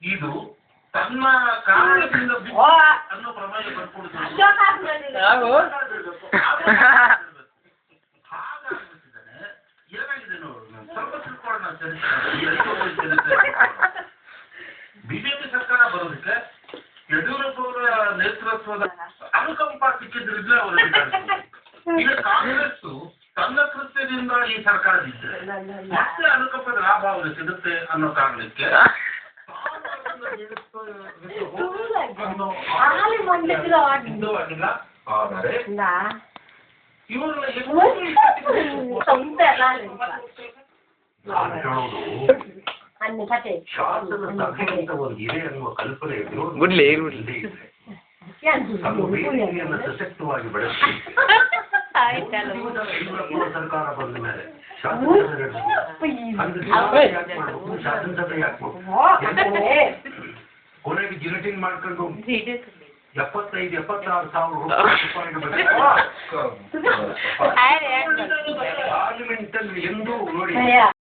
ಇದು ತನ್ನ ಕಾರಣದಿಂದ ಅನ್ನೋ ಪ್ರಮಾಣ ಬರ್ಕೊಡುತ್ತೆ ಏನಾಗಿದೆ ನೋಡು ಸ್ವಲ್ಪ ತಿಳ್ಕೊಳ್ಳೋಣ ಬಿಜೆಪಿ ಸರ್ಕಾರ ಬರೋದಕ್ಕೆ ಯಡಿಯೂರಪ್ಪ ಅವರ ನೇತೃತ್ವದ ಅನುಕಂಪ ಸಿಕ್ಕಿದ್ರಿದ್ರೆ ಅವರು ಈಗ ಕಾಂಗ್ರೆಸ್ ತನ್ನ ಕೃತ್ಯದಿಂದ ಈ ಸರ್ಕಾರದಿದ್ದರೆ ಮತ್ತೆ ಅನುಕಂಪದ ಲಾಭ ಅವರು ಸಿಗುತ್ತೆ ಅನ್ನೋ ಕಾರಣಕ್ಕೆ ಆದರೆ ಶಾಸನ ಸಭೆಯಿಂದ ಒಂದು ಇದೆ ಅನ್ನುವ ಕಲ್ಪನೆ ವೇದಿಕೆಯನ್ನು ಸಶಕ್ತವಾಗಿ ಬೆಳೆಸಿ ಸರ್ಕಾರ ಬಂದ ಮೇಲೆ ಶಾಸನಸಭೆ ಕೊನೆಗೆ ಜಿಲೆಟಿನ್ ಮಾಡ್ಕೊಂಡು 75,000-76,000 ರೂಪಾಯಿ ಪಾರ್ಲಿಮೆಂಟ್ ಅಲ್ಲಿ ಎಂದೂ ನೋಡಿ